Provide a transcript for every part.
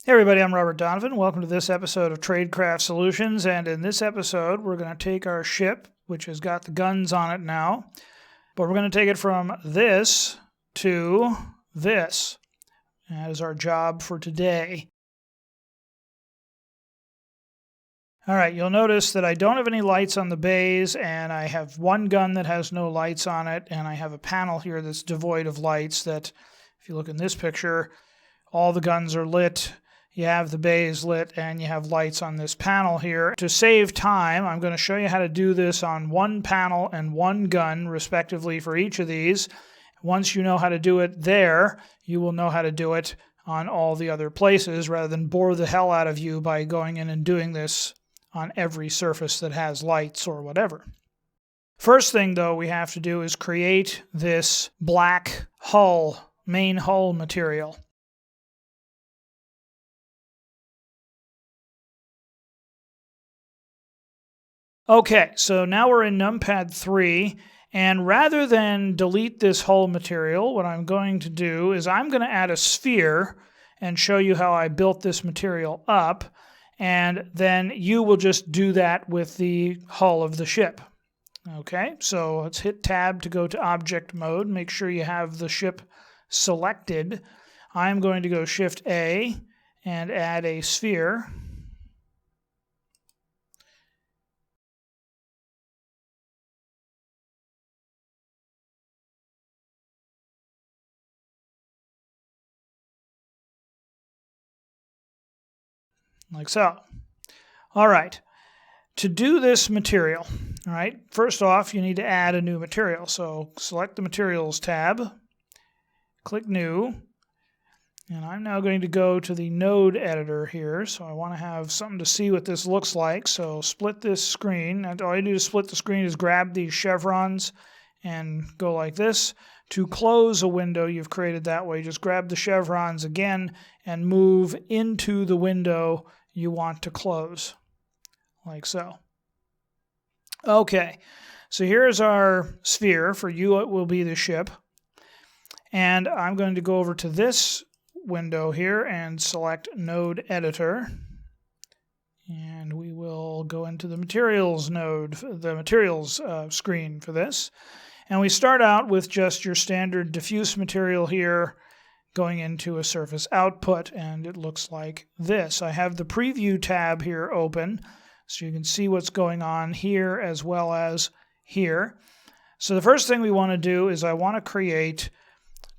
Hey everybody, I'm Robert Donovan. Welcome to this episode of Tradecraft Solutions, and in this episode we're going to take our ship, which has got the guns on it now, but we're going to take it from this to this. That is our job for today. Alright, you'll notice that I don't have any lights on the bays, and I have one gun that has no lights on it, and I have a panel here that's devoid of lights that, if you look in this picture, all the guns are lit. You have the bays lit and you have lights on this panel here. To save time, I'm going to show you how to do this on one panel and one gun, respectively, for each of these. Once you know how to do it there, you will know how to do it on all the other places, rather than bore the hell out of you by going in and doing this on every surface that has lights or whatever. First thing, though, we have to do is create this black hull, main hull material. Okay, so now we're in Numpad 3, and rather than delete this hull material, what I'm going to do is I'm going to add a sphere and show you how I built this material up, and then you will just do that with the hull of the ship. Okay, so let's hit Tab to go to Object Mode. Make sure you have the ship selected. I'm going to go Shift-A and add a sphere. Like so. All right. To do this material, all right, first off, you need to add a new material. So select the Materials tab, click New, and I'm now going to go to the node editor here. So I want to have something to see what this looks like. So split this screen. And all you do to split the screen is grab these chevrons and go like this. To close a window you've created that way, just grab the chevrons again and move into the window you want to close, like so. Okay, so here's our sphere. For you it will be the ship. And I'm going to go over to this window here and select Node Editor. And we will go into the Materials node, the Materials screen for this. And we start out with just your standard diffuse material here going into a surface output, and it looks like this. I have the Preview tab here open, so you can see what's going on here as well as here. So the first thing we want to do is I want to create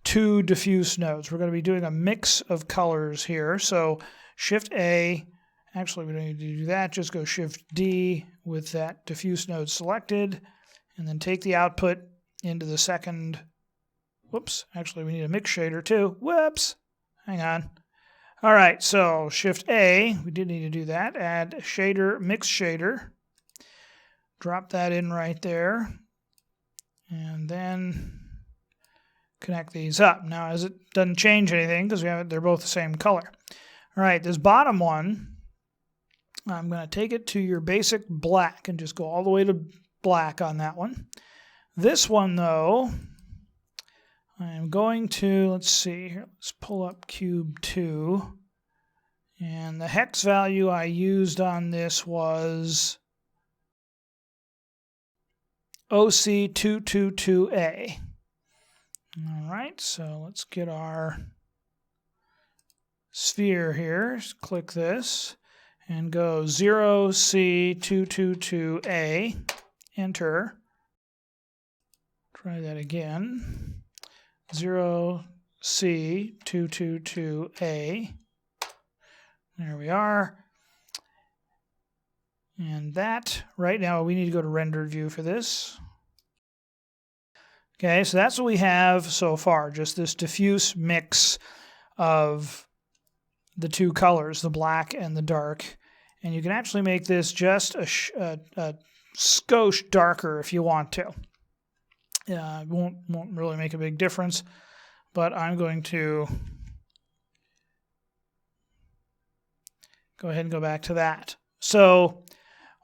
two diffuse nodes. We're going to be doing a mix of colors here. So Shift-A, actually we don't need to do that, just go Shift-D with that diffuse node selected, and then take the output into the second. Whoops, actually we need a mix shader too. Whoops, hang on. All right, so Shift-A, we did need to do that. Add shader, mix shader. Drop that in right there. And then connect these up. Now, as it doesn't change anything because they're both the same color. All right, this bottom one, I'm going to take it to your basic black and just go all the way to black on that one. This one, though, I'm going to, let's see here, let's pull up Cube 2. And the hex value I used on this was OC222A. All right, so let's get our sphere here. Just click this and go 0C222A. Enter. Try that again. 0C222A. There we are. And that, right now, we need to go to rendered view for this. Okay, so that's what we have so far, just this diffuse mix of the two colors, the black and the dark. And you can actually make this just a skosh darker if you want to. It won't really make a big difference, but I'm going to go ahead and go back to that. So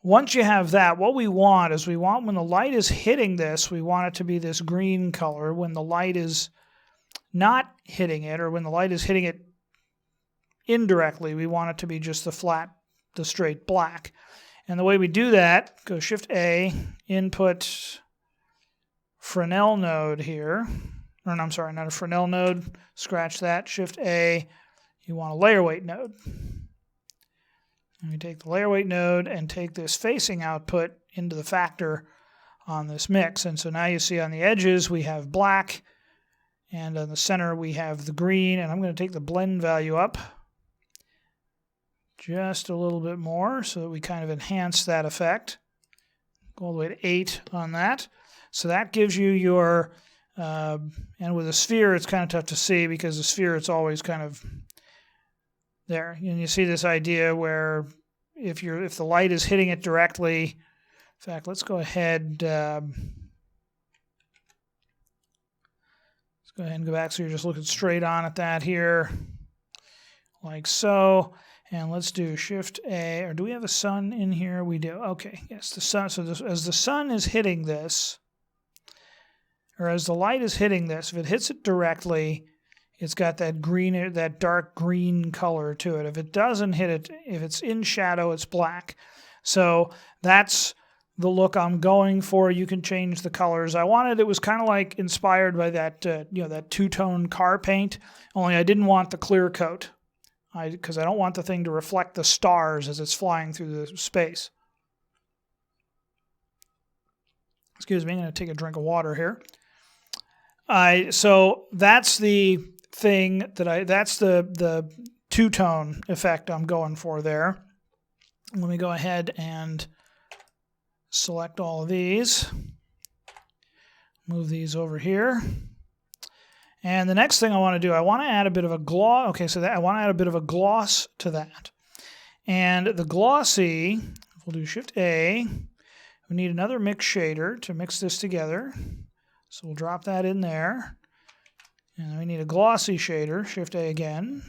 once you have that, what we want is when the light is hitting this, we want it to be this green color. When the light is not hitting it, or when the light is hitting it indirectly. We want it to be just the straight black. And the way we do that, go Shift-A, input Fresnel node here. Or no, I'm sorry, not a Fresnel node. Scratch that. Shift-A, you want a layer weight node. And we take the layer weight node and take this facing output into the factor on this mix. And so now you see on the edges we have black, and on the center we have the green. And I'm going to take the blend value up just a little bit more so that we kind of enhance that effect. Go all the way to 8 on that. So that gives you your, and with a sphere it's kind of tough to see because the sphere it's always kind of there. And you see this idea where if the light is hitting it directly, in fact, let's go ahead, and go back so you're just looking straight on at that here, like so. And let's do Shift-A, or do we have a sun in here? We do. Okay, yes, the sun. So as the sun is hitting this, or as the light is hitting this, if it hits it directly, it's got that green, that dark green color to it. If it doesn't hit it, if it's in shadow, it's black. So that's the look I'm going for. You can change the colors. It was kind of like inspired by that, that two-tone car paint, only I didn't want the clear coat. Because I don't want the thing to reflect the stars as it's flying through the space. Excuse me, I'm going to take a drink of water here. So that's the thing that's the two-tone effect I'm going for there. Let me go ahead and select all of these. Move these over here. And the next thing I want to do, I want to add a bit of a gloss. Okay, so I want to add a bit of a gloss to that. And the glossy, we'll do Shift-A. We need another mix shader to mix this together. So we'll drop that in there. And then we need a glossy shader, Shift-A again.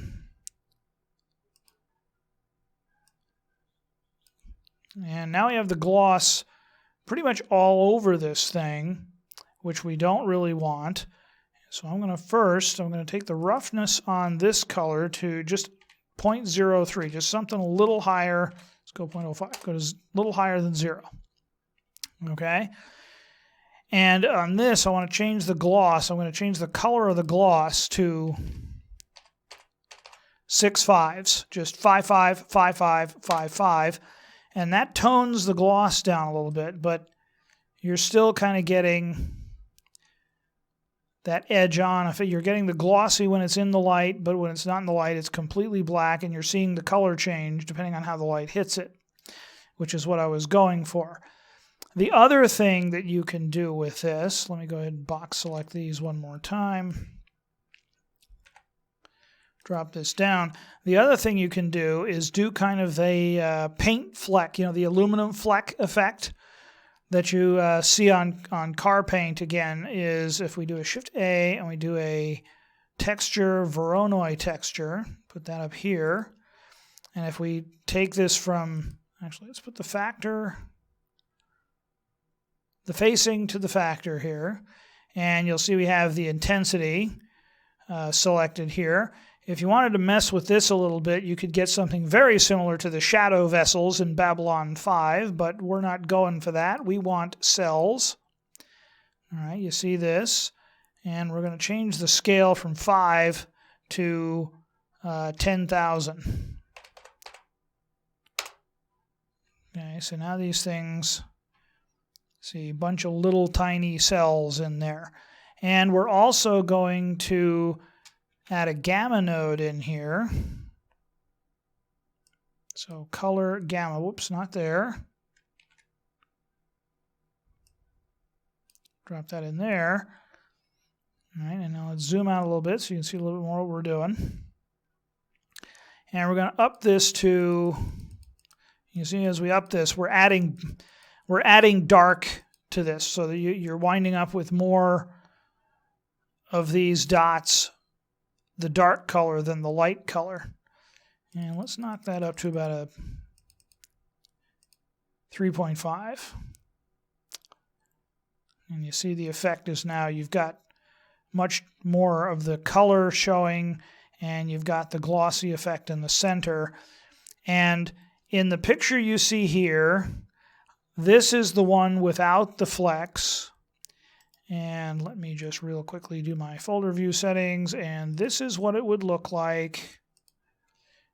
And now we have the gloss pretty much all over this thing, which we don't really want. So I'm going to take the roughness on this color to just 0.03, just something a little higher. Let's go 0.05, go to a little higher than 0. Okay? And on this, I want to change the gloss. I'm going to change the color of the gloss to 6 5s, just 5 5, 5 5, 5 5. And that tones the gloss down a little bit, but you're still kind of getting that edge on. If you're getting the glossy when it's in the light, but when it's not in the light, it's completely black, and you're seeing the color change depending on how the light hits it, which is what I was going for. The other thing that you can do with this, let me go ahead and box select these one more time. Drop this down. The other thing you can do is do kind of a paint fleck, the aluminum fleck effect that you see on car paint again is if we do a Shift-A and we do a texture, Voronoi texture, put that up here. And if we take this from, actually let's put the facing to the factor here. And you'll see we have the intensity selected here. If you wanted to mess with this a little bit, you could get something very similar to the shadow vessels in Babylon 5, but we're not going for that. We want cells. All right, you see this. And we're going to change the scale from 5 to 10,000. Okay, so now these things, see, a bunch of little tiny cells in there. And we're also going to add a gamma node in here. So color gamma, whoops, not there. Drop that in there. All right, and now let's zoom out a little bit so you can see a little bit more what we're doing. And we're going to up this to, you see as we up this, we're adding dark to this so that you're winding up with more of these dots, the dark color than the light color. And let's knock that up to about a 3.5. And you see the effect is now you've got much more of the color showing, and you've got the glossy effect in the center. And in the picture you see here, this is the one without the flex. And let me just real quickly do my folder view settings, and this is what it would look like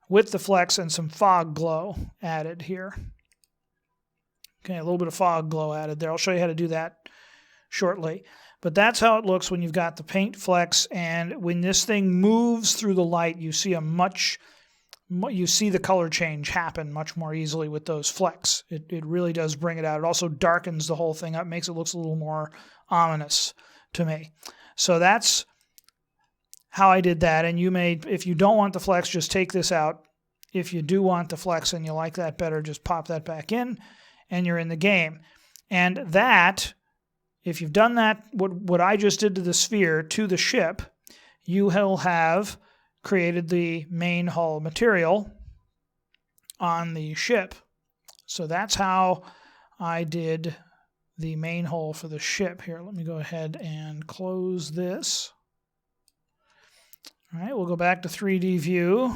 with the flex and some fog glow added here. Okay, a little bit of fog glow added there. I'll show you how to do that shortly. But that's how it looks when you've got the paint flex, and when this thing moves through the light, you see the color change happen much more easily with those flecks. It really does bring it out. It also darkens the whole thing up, makes it look a little more ominous to me. So that's how I did that. And you may, if you don't want the flex, just take this out. If you do want the flex and you like that better, just pop that back in and you're in the game. And that, if you've done that, what I just did to the sphere, to the ship, you will have created the main hull material on the ship. So that's how I did the main hull for the ship. Here, let me go ahead and close this. All right, we'll go back to 3D view.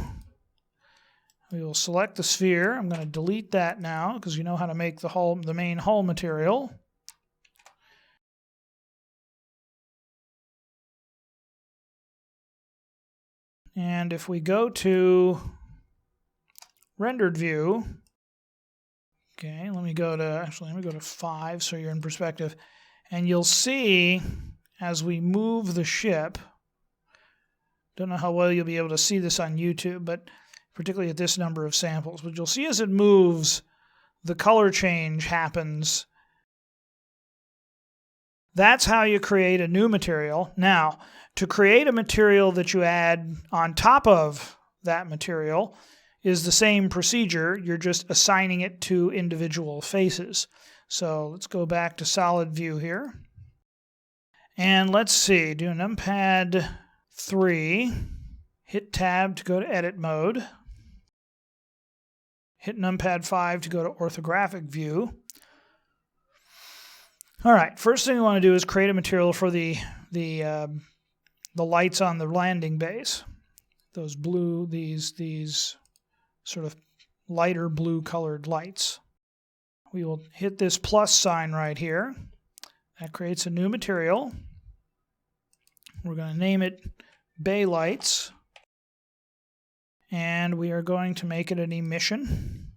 We will select the sphere. I'm going to delete that now because you know how to make the main hull material. And if we go to rendered view, okay, let me go to 5 so you're in perspective. And you'll see as we move the ship, don't know how well you'll be able to see this on YouTube, but particularly at this number of samples, but you'll see as it moves, the color change happens. That's how you create a new material. Now, to create a material that you add on top of that material is the same procedure. You're just assigning it to individual faces. So let's go back to solid view here. And let's see, do numpad 3, hit tab to go to edit mode, hit numpad 5 to go to orthographic view. All right, first thing we want to do is create a material for the lights on the landing bays. Those blue, these sort of lighter blue colored lights. We will hit this plus sign right here. That creates a new material. We're going to name it Bay Lights. And we are going to make it an emission.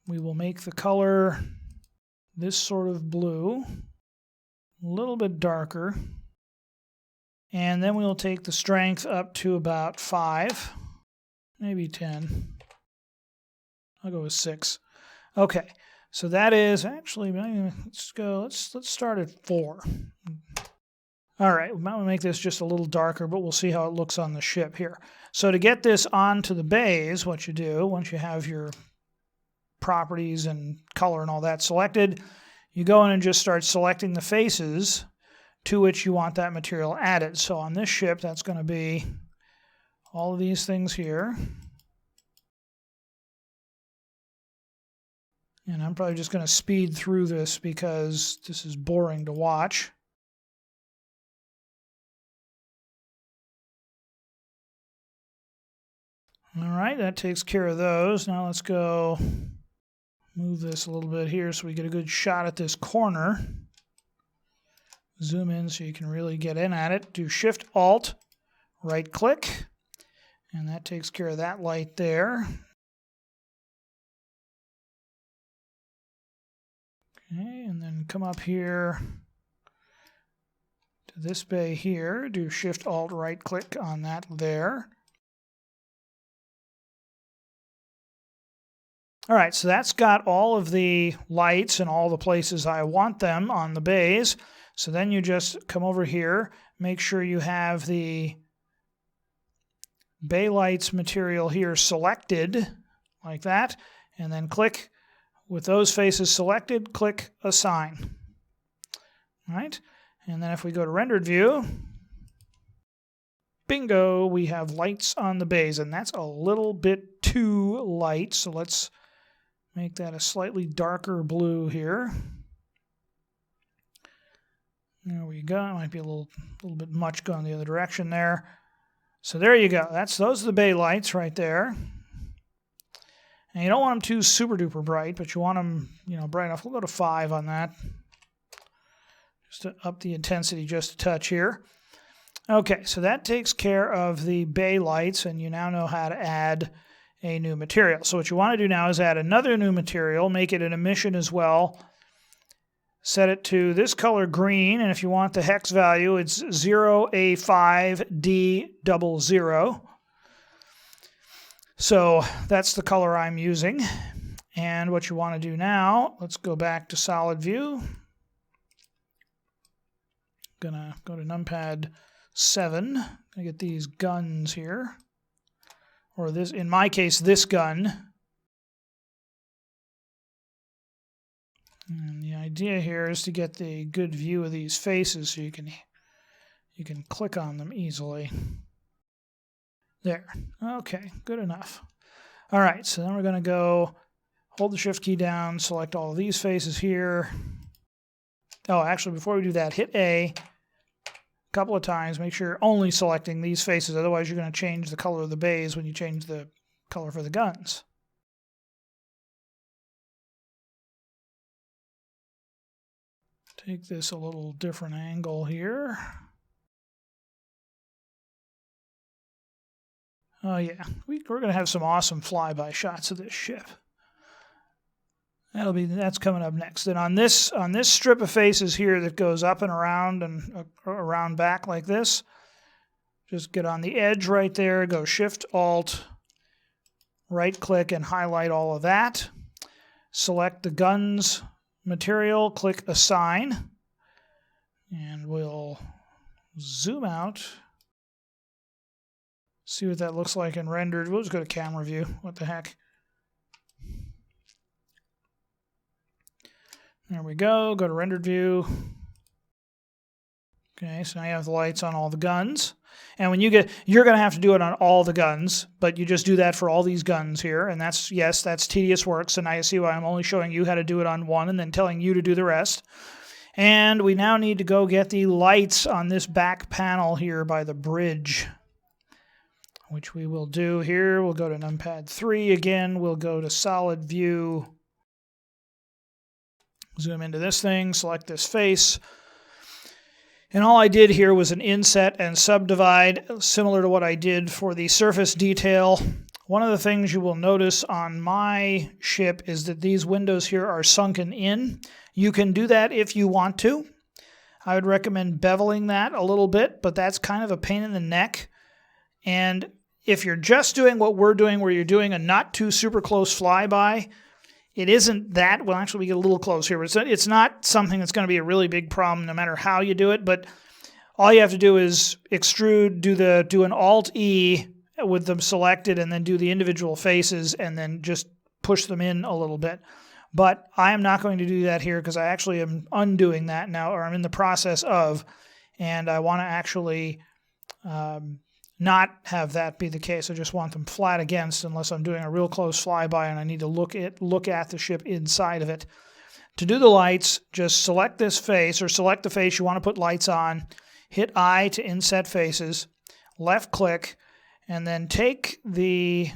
We will make the color this sort of blue, a little bit darker. And then we'll take the strength up to about 5, maybe 10. I'll go with 6. Okay, so that is actually, let's start at 4. All right, we might make this just a little darker, but we'll see how it looks on the ship here. So to get this onto the bays, what you do, once you have your properties and color and all that selected, you go in and just start selecting the faces to which you want that material added. So on this ship, that's going to be all of these things here. And I'm probably just going to speed through this because this is boring to watch. All right, that takes care of those. Now let's go move this a little bit here so we get a good shot at this corner. Zoom in so you can really get in at it. Do Shift-Alt, right-click, and that takes care of that light there. Okay, and then come up here to this bay here. Do Shift-Alt, right-click on that there. All right, so that's got all of the lights and all the places I want them on the bays. So then you just come over here, make sure you have the bay lights material here selected, like that, and then click, with those faces selected, click Assign. All right, and then if we go to rendered view, bingo, we have lights on the bays, and that's a little bit too light, so let's make that a slightly darker blue here. There we go. It might be a little bit much going the other direction there. So there you go. Those are the bay lights right there. And you don't want them too super duper bright, but you want them, bright enough. We'll go to 5 on that. Just to up the intensity just a touch here. Okay, so that takes care of the bay lights, and you now know how to add a new material. So what you want to do now is add another new material, make it an emission as well. Set it to this color green, and if you want the hex value, it's 0A5D00. So that's the color I'm using. And what you want to do now, let's go back to solid view. Gonna go to numpad 7. Gonna get these guns here. Or this, in my case, this gun. And the idea here is to get the good view of these faces so you can click on them easily. There. Okay, good enough. All right, so then we're going to go hold the shift key down, select all of these faces here. Oh, actually, before we do that, hit A a couple of times. Make sure you're only selecting these faces. Otherwise, you're going to change the color of the bays when you change the color for the guns. Take this a little different angle here. Oh yeah, we're going to have some awesome flyby shots of this ship. That's coming up next. Then on this strip of faces here that goes up and around back like this, just get on the edge right there, go Shift Alt, right click and highlight all of that. Select the guns material, click Assign, and we'll zoom out. See what that looks like in rendered. We'll just go to camera view. What the heck? There we go. Go to rendered view. Okay, so now you have the lights on all the guns. And when you're going to have to do it on all the guns, but you just do that for all these guns here. And that's tedious work. So now you see why I'm only showing you how to do it on one and then telling you to do the rest. And we now need to go get the lights on this back panel here by the bridge, which we will do here. We'll go to numpad 3 again. We'll go to solid view. Zoom into this thing, select this face. And all I did here was an inset and subdivide, similar to what I did for the surface detail. One of the things you will notice on my ship is that these windows here are sunken in. You can do that if you want to. I would recommend beveling that a little bit, but that's kind of a pain in the neck. And if you're just doing what we're doing, where you're doing a not too super close flyby, it isn't that. Well, actually, we get a little close here, but it's not something that's going to be a really big problem no matter how you do it. But all you have to do is extrude, do an Alt-E with them selected, and then do the individual faces, and then just push them in a little bit. But I am not going to do that here because I actually am undoing that now, or I'm in the process of, and I want to actually not have that be the case. I just want them flat against unless I'm doing a real close flyby and I need to look at the ship inside of it. To do the lights, just select this face or select the face you want to put lights on, hit I to inset faces, left click, and then take the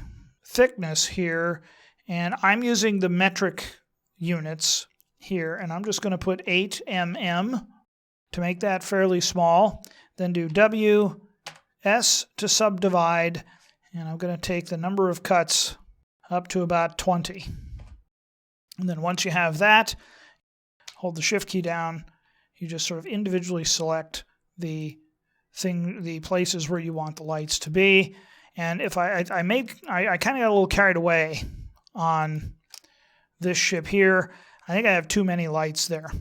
thickness here, and I'm using the metric units here, and I'm just going to put 8 mm to make that fairly small. Then do W, S to subdivide, and I'm going to take the number of cuts up to about 20. And then once you have that, hold the shift key down, you just sort of individually select the places where you want the lights to be. And if I kind of got a little carried away on this ship here. I think I have too many lights there.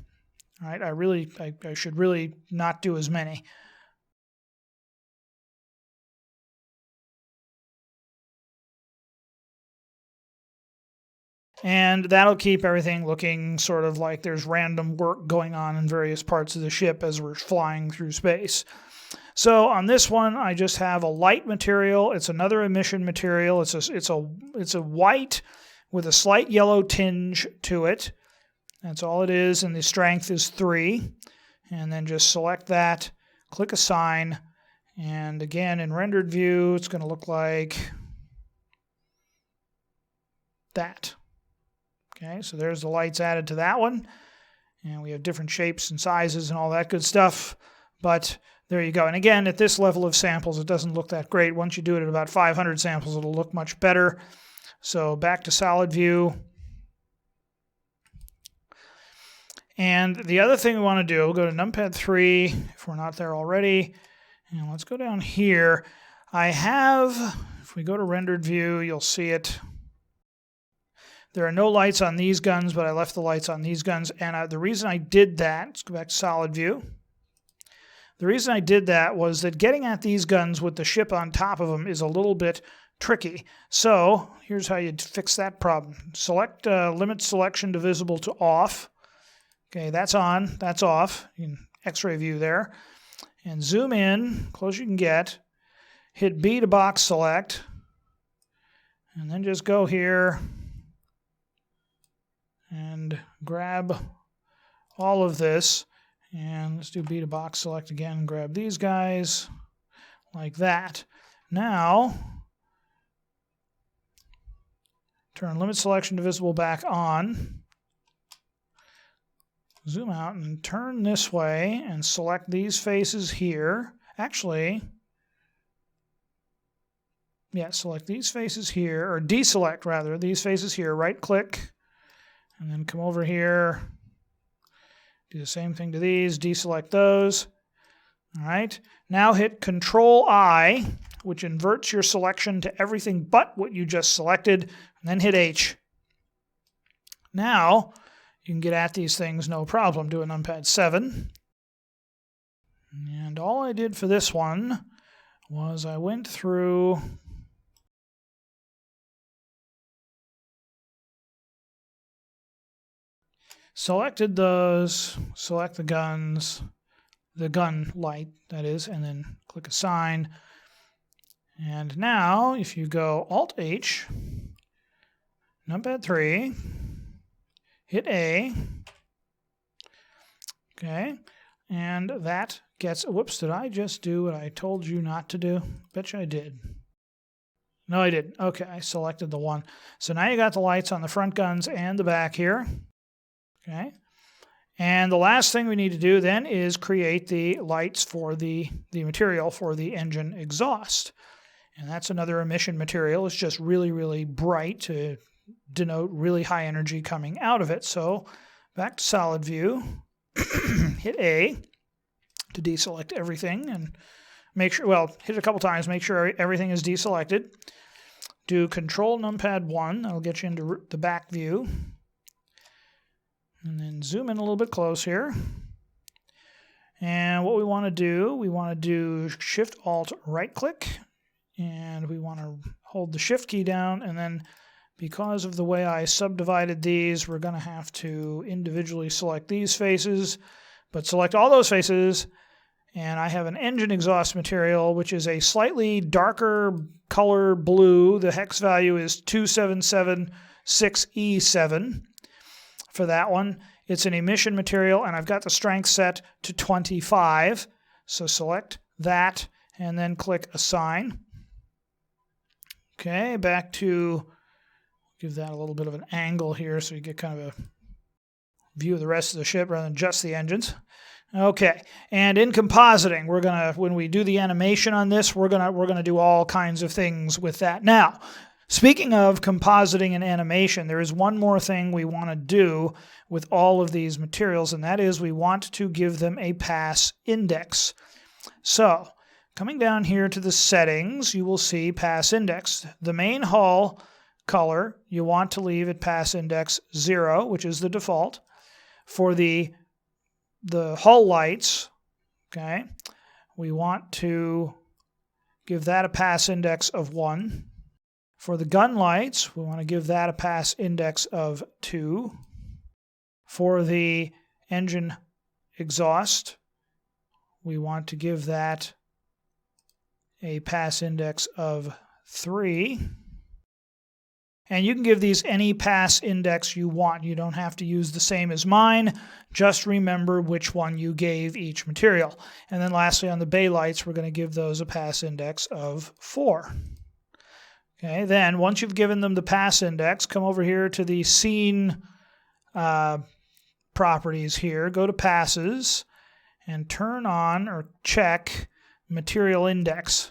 All right, I should really not do as many. And that'll keep everything looking sort of like there's random work going on in various parts of the ship as we're flying through space. So on this one, I just have a light material. It's another emission material. It's a white with a slight yellow tinge to it. That's all it is, and the strength is 3. And then just select that, click Assign, And again, in rendered view, it's going to look like that. Okay, so there's the lights added to that one. And we have different shapes and sizes and all that good stuff. But there you go. And again, at this level of samples, it doesn't look that great. Once you do it at about 500 samples, it'll look much better. So back to solid view. And the other thing we want to do, we'll go to numpad 3 if we're not there already. And let's go down here. If we go to rendered view, you'll see it. There are no lights on these guns, but I left the lights on these guns. And the reason I did that, let's go back to solid view. The reason I did that was that getting at these guns with the ship on top of them is a little bit tricky. So here's how you fix that problem. Select limit selection to visible to off. Okay, that's on, that's off. You can X-ray view there. And zoom in, close you can get. Hit B to box select. And then just go here and grab all of this. And let's do B to box select again. Grab these guys like that. Now, turn limit selection to visible back on. Zoom out and turn this way and select these faces here. Actually, yeah, select these faces here, or deselect rather, these faces here. Right click and then come over here. Do the same thing to these, deselect those. All right, now hit Control I, which inverts your selection to everything but what you just selected, and then hit H. Now, you can get at these things no problem. Do a numpad 7. And all I did for this one was I went through selected those, select the guns, the gun light, that is, and then click Assign. And now, if you go Alt-H, numpad 3, hit A, okay, and that gets, whoops, did I just do what I told you not to do? Bet you I did. No, I didn't. Okay, I selected the one. So now you got the lights on the front guns and the back here. Okay, and the last thing we need to do then is create the lights for the material for the engine exhaust. And that's another emission material. It's just really, really bright to denote really high energy coming out of it. So back to solid view, hit A to deselect everything and make sure, well, hit it a couple times, make sure everything is deselected. Do Control numpad 1, that'll get you into the back view. And then zoom in a little bit close here. And what we want to do Shift Alt right click, and we want to hold the Shift key down, and then because of the way I subdivided these, we're going to have to individually select these faces, but select all those faces, and I have an engine exhaust material, which is a slightly darker color blue. The hex value is 2776E7. For that one, it's an emission material, and I've got the strength set to 25. So select that, and then click Assign. Okay, back to, give that a little bit of an angle here so you get kind of a view of the rest of the ship rather than just the engines. Okay, and in compositing, we're gonna, when we do the animation on this, we're gonna do all kinds of things with that. Now, speaking of compositing and animation, there is one more thing we want to do with all of these materials, and that is we want to give them a pass index. So, coming down here to the settings, you will see pass index. The main hull color, you want to leave at pass index 0, which is the default. For the hull lights, okay, we want to give that a pass index of 1. For the gun lights, we want to give that a pass index of 2. For the engine exhaust, we want to give that a pass index of 3. And you can give these any pass index you want. You don't have to use the same as mine. Just remember which one you gave each material. And then lastly, on the bay lights, we're going to give those a pass index of 4. Okay, then once you've given them the pass index, come over here to the scene properties here, go to passes, and turn on or check material index.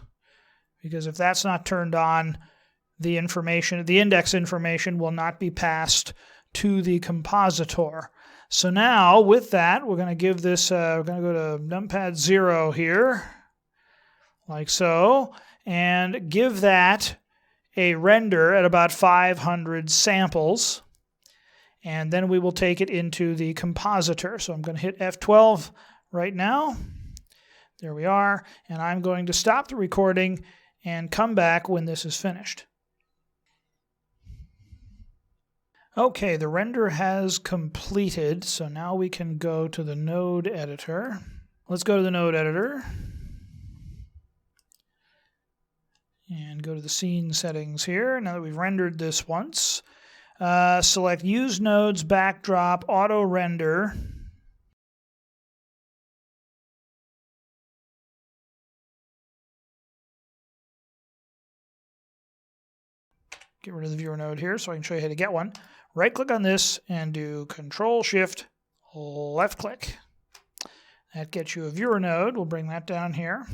Because if that's not turned on, the index information will not be passed to the compositor. So now with that, we're going to give this, we're going to go to numpad 0 here, like so, and give that a render at about 500 samples. And then we will take it into the compositor. So I'm going to hit F12 right now. There we are. And I'm going to stop the recording and come back when this is finished. Okay, the render has completed, so now we can go to the node editor. Let's go to the node editor and go to the scene settings here. Now that we've rendered this once, select Use Nodes Backdrop Auto Render. Get rid of the viewer node here so I can show you how to get one. Right-click on this and do Control-Shift, left-click. That gets you a viewer node. We'll bring that down here.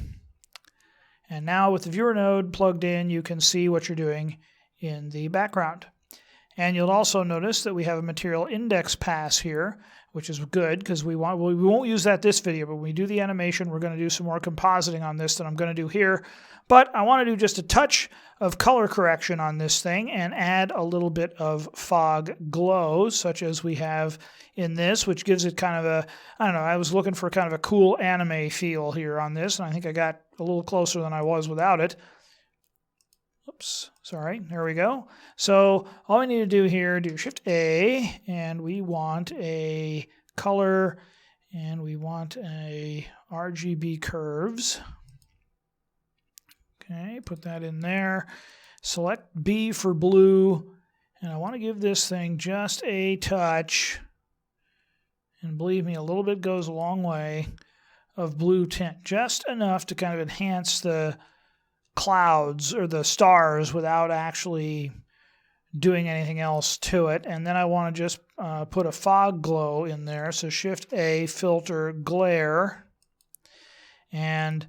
And now with the viewer node plugged in, you can see what you're doing in the background. And you'll also notice that we have a material index pass here, which is good because we won't use that this video, but when we do the animation, we're going to do some more compositing on this than I'm going to do here. But I want to do just a touch of color correction on this thing and add a little bit of fog glow, such as we have in this, which gives it kind of a, I don't know, I was looking for kind of a cool anime feel here on this, and I think I got a little closer than I was without it. Oops, sorry, there we go. So all we need to do here, do Shift-A, and we want a color, and we want a RGB curves. Okay, put that in there. Select B for blue, and I want to give this thing just a touch, and believe me, a little bit goes a long way, of blue tint. Just enough to kind of enhance the clouds or the stars without actually doing anything else to it. And then I want to just put a fog glow in there. So Shift-A, filter, glare, and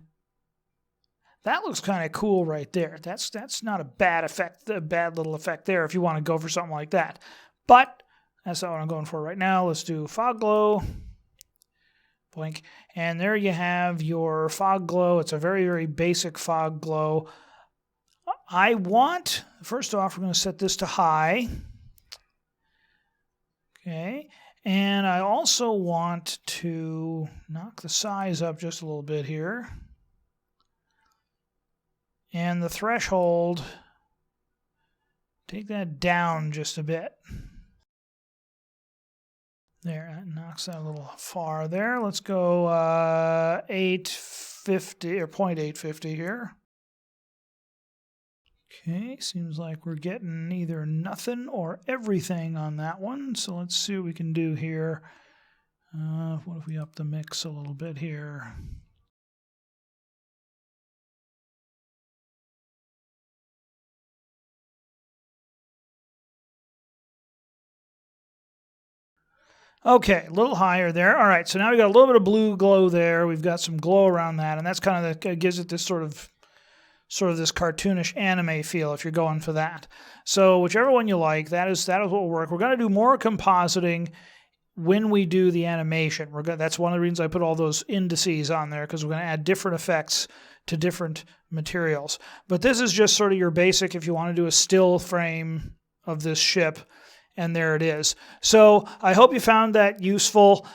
that looks kind of cool right there. That's not a bad effect, a bad little effect there if you want to go for something like that. But that's not what I'm going for right now. Let's do fog glow. Blink. And there you have your fog glow. It's a very, very basic fog glow. I want, first off, we're going to set this to high. Okay. And I also want to knock the size up just a little bit here. And the threshold, take that down just a bit. There, that knocks that a little far there. Let's go 850 or 0.850 here. Okay, seems like we're getting either nothing or everything on that one. So let's see what we can do here. What if we up the mix a little bit here? Okay, a little higher there. All right, so now we've got a little bit of blue glow there. We've got some glow around that, and that's kind of gives it this sort of this cartoonish anime feel if you're going for that. So whichever one you like, that is what will work. We're going to do more compositing when we do the animation. That's one of the reasons I put all those indices on there, because we're going to add different effects to different materials. But this is just sort of your basic if you want to do a still frame of this ship. And there it is. So I hope you found that useful.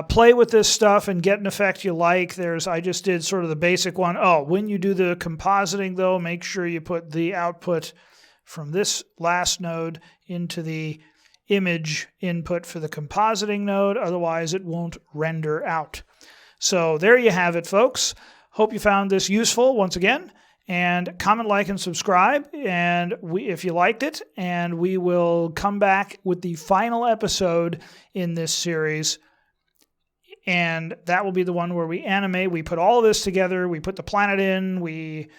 Play with this stuff and get an effect you like. I just did sort of the basic one. Oh, when you do the compositing, though, make sure you put the output from this last node into the image input for the compositing node. Otherwise, it won't render out. So there you have it, folks. Hope you found this useful once again. And comment, like, and subscribe, and if you liked it, and we will come back with the final episode in this series, and that will be the one where we animate. We put all of this together, we put the planet in, we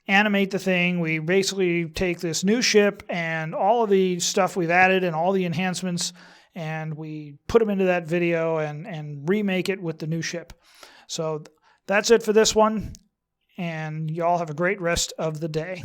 animate the thing, we basically take this new ship and all of the stuff we've added and all the enhancements, and we put them into that video and remake it with the new ship. So that's it for this one. And y'all have a great rest of the day.